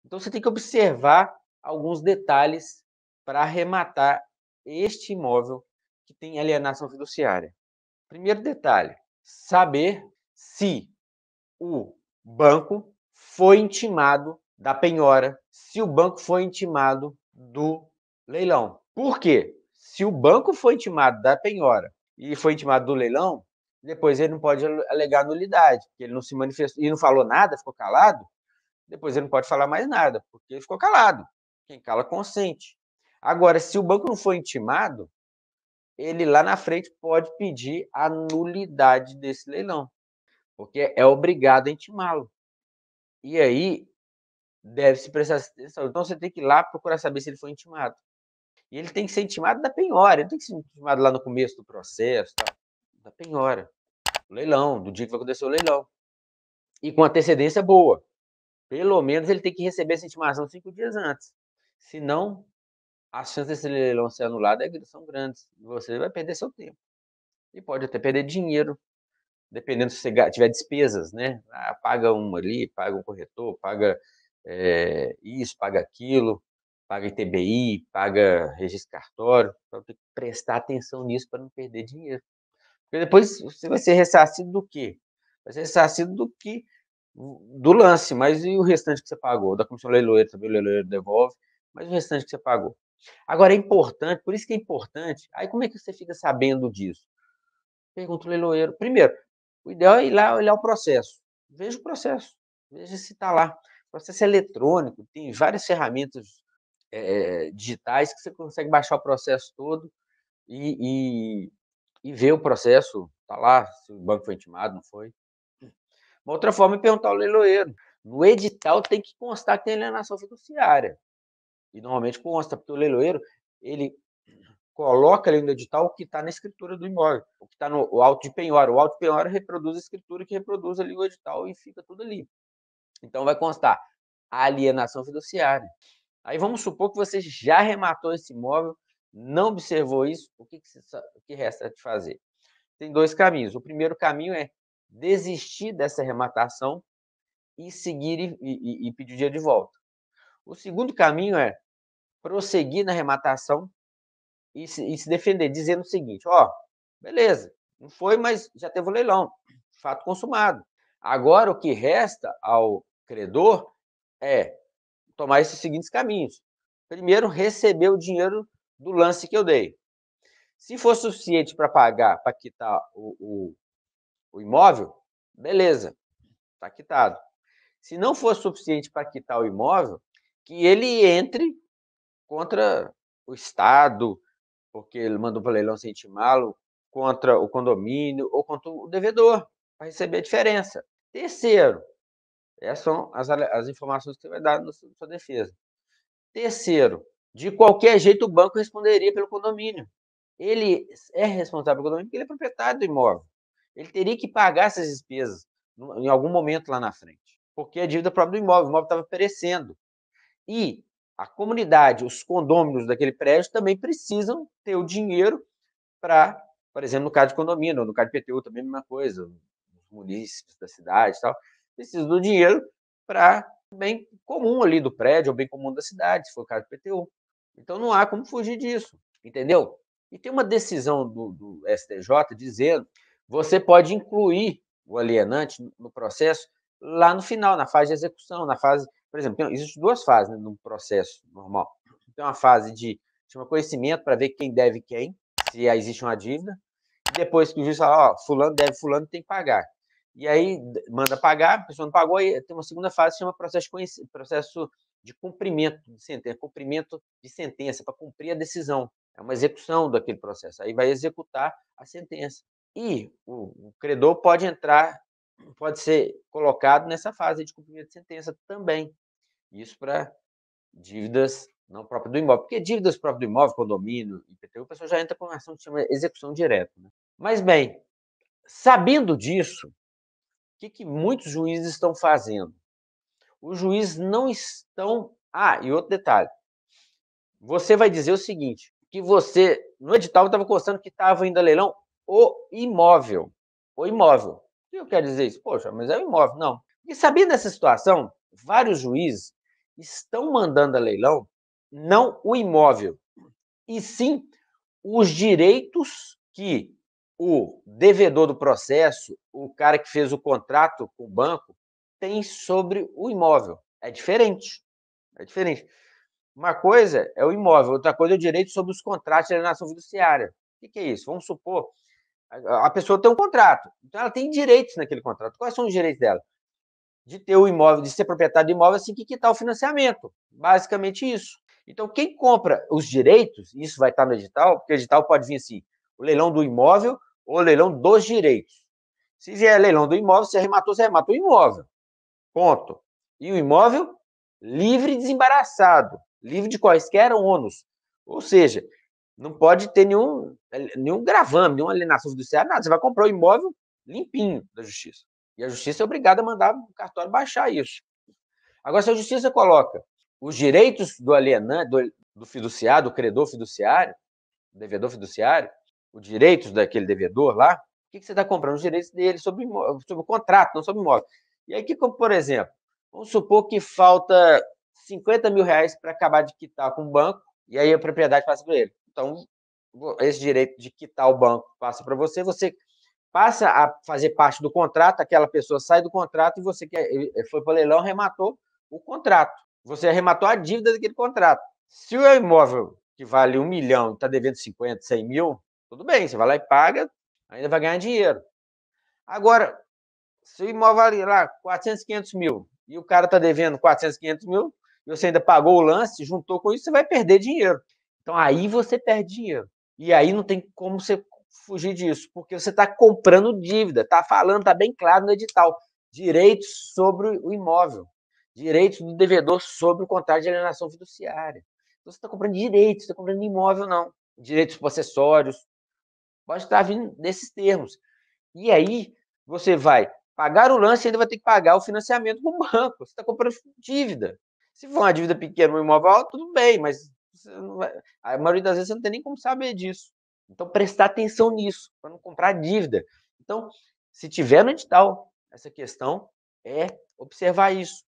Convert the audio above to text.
Então você tem que observar alguns detalhes para arrematar este imóvel que tem alienação fiduciária. Primeiro detalhe, saber se o banco foi intimado da penhora, se o banco foi intimado do leilão. Por quê? Se o banco foi intimado da penhora e foi intimado do leilão, depois ele não pode alegar nulidade, porque ele não se manifestou e não falou nada, ficou calado, depois ele não pode falar mais nada, porque ele ficou calado. Quem cala consente. Agora, se o banco não foi intimado, ele lá na frente pode pedir a nulidade desse leilão, porque é obrigado a intimá-lo. E aí deve-se prestar atenção. Então você tem que ir lá procurar saber se ele foi intimado. E ele tem que ser intimado da penhora, ele tem que ser intimado lá no começo do processo, tá? Da penhora, do leilão, do dia que vai acontecer o leilão. E com antecedência boa. Pelo menos ele tem que receber essa intimação 5 dias antes. Senão, as chances desse leilão ser anulado são grandes. Você vai perder seu tempo. E pode até perder dinheiro, dependendo se você tiver despesas, né? Ah, paga um ali, paga um corretor, paga isso, paga aquilo, paga ITBI, paga registro cartório. Então tem que prestar atenção nisso para não perder dinheiro. Porque depois você vai ser ressarcido do quê? Vai ser ressarcido do lance, mas e o restante que você pagou? Da comissão leiloeira também, o leiloeiro devolve, mas o restante que você pagou. Agora é importante, por isso que é importante. Aí como é que você fica sabendo disso? Pergunta o leiloeiro. Primeiro, o ideal é ir lá olhar o processo. Veja o processo, veja se está lá. O processo é eletrônico, tem várias ferramentas digitais que você consegue baixar o processo todo e ver o processo, está lá, se o banco foi intimado, não foi. Uma outra forma é perguntar ao leiloeiro. No edital tem que constar que tem alienação fiduciária. E normalmente consta, porque o leiloeiro, ele coloca ali no edital o que está na escritura do imóvel, o que está no auto de penhora. O auto de penhora reproduz a escritura que reproduz ali o edital e fica tudo ali. Então vai constar a alienação fiduciária. Aí vamos supor que você já arrematou esse imóvel, não observou isso, o que resta de fazer? Tem dois caminhos. O primeiro caminho é desistir dessa arrematação e seguir e pedir o dinheiro de volta. O segundo caminho é prosseguir na arrematação e se defender, dizendo o seguinte: ó, beleza, não foi, mas já teve o leilão, fato consumado. Agora o que resta ao credor é tomar esses seguintes caminhos. Primeiro, receber o dinheiro do lance que eu dei. Se for suficiente para pagar, para quitar o imóvel, beleza, está quitado. Se não for suficiente para quitar o imóvel, que ele entre contra o Estado, porque ele mandou para o leilão sem intimá-lo, contra o condomínio ou contra o devedor, para receber a diferença. Terceiro, essas são as informações que você vai dar na sua defesa. Terceiro, de qualquer jeito o banco responderia pelo condomínio. Ele é responsável pelo condomínio porque ele é proprietário do imóvel. Ele teria que pagar essas despesas em algum momento lá na frente, porque é dívida própria do imóvel, o imóvel estava perecendo. E a comunidade, os condôminos daquele prédio também precisam ter o dinheiro para, por exemplo, no caso de condomínio, ou no caso de PTU também a mesma coisa, os munícipes da cidade e tal, precisam do dinheiro para o bem comum ali do prédio, ou bem comum da cidade, se for o caso de PTU. Então não há como fugir disso, entendeu? E tem uma decisão do STJ dizendo que você pode incluir o alienante no processo lá no final, na fase de execução, na fase, por exemplo, existem duas fases, né, no processo normal. Tem uma fase de chama conhecimento para ver quem deve quem, se existe uma dívida, e depois que o juiz fala, ó, fulano deve, fulano tem que pagar. E aí manda pagar, a pessoa não pagou, e tem uma segunda fase que chama processo de cumprimento de sentença, para cumprir a decisão. É uma execução daquele processo. Aí vai executar a sentença. E o credor pode entrar, pode ser colocado nessa fase de cumprimento de sentença também. Isso para dívidas não próprias do imóvel. Porque dívidas próprias do imóvel, condomínio, IPTU, o pessoal já entra com uma ação que chama execução direta. Né? Mas, bem, sabendo disso, o que muitos juízes estão fazendo? Os juízes não estão... Ah, e outro detalhe. Você vai dizer o seguinte, que você, no edital, estava constando que estava indo a leilão o imóvel. O imóvel. O que eu quero dizer isso? Poxa, mas é o imóvel. Não. E sabendo dessa situação, vários juízes estão mandando a leilão não o imóvel, e sim os direitos que o devedor do processo, o cara que fez o contrato com o banco, tem sobre o imóvel. É diferente. É diferente. Uma coisa é o imóvel, outra coisa é o direito sobre os contratos de alienação fiduciária. O que é isso? Vamos supor, a pessoa tem um contrato, então ela tem direitos naquele contrato. Quais são os direitos dela? De ter o imóvel, de ser proprietário do imóvel assim que quitar o financiamento. Basicamente isso. Então, quem compra os direitos, isso vai estar no edital, porque o edital pode vir assim, o leilão do imóvel ou o leilão dos direitos. Se vier leilão do imóvel, você arrematou o imóvel. Ponto. E o imóvel livre e desembaraçado, livre de quaisquer ônus. Ou seja, não pode ter nenhum gravame, nenhuma alienação fiduciária, nada. Você vai comprar o imóvel limpinho da justiça. E a justiça é obrigada a mandar o cartório baixar isso. Agora, se a justiça coloca os direitos do alienante, do fiduciário, do credor fiduciário, do devedor fiduciário, os direitos daquele devedor lá, o que você está comprando? Os direitos dele sobre o contrato, não sobre o imóvel. E aí, por exemplo, vamos supor que falta 50 mil reais para acabar de quitar com o banco, e aí a propriedade passa para ele. Então, esse direito de quitar o banco passa para você, você passa a fazer parte do contrato, aquela pessoa sai do contrato e você foi para o leilão, arrematou o contrato. Você arrematou a dívida daquele contrato. Se o imóvel que vale 1 milhão e está devendo 50, 100 mil, tudo bem, você vai lá e paga, ainda vai ganhar dinheiro. Agora, se o imóvel vale lá 400, 500 mil e o cara está devendo 400, 500 mil e você ainda pagou o lance, juntou com isso, você vai perder dinheiro. Então, aí você perde dinheiro. E aí não tem como você fugir disso, porque você está comprando dívida, está falando, está bem claro no edital, direitos sobre o imóvel, direitos do devedor sobre o contrato de alienação fiduciária. Então, você está comprando direitos, você está comprando imóvel, não. Direitos possessórios, pode estar vindo nesses termos. E aí, você vai pagar o lance e ainda vai ter que pagar o financiamento com o banco. Você está comprando dívida. Se for uma dívida pequena, um imóvel alto, tudo bem, mas a maioria das vezes você não tem nem como saber disso. Então, prestar atenção nisso, para não comprar dívida. Então, se tiver no edital essa questão, é observar isso.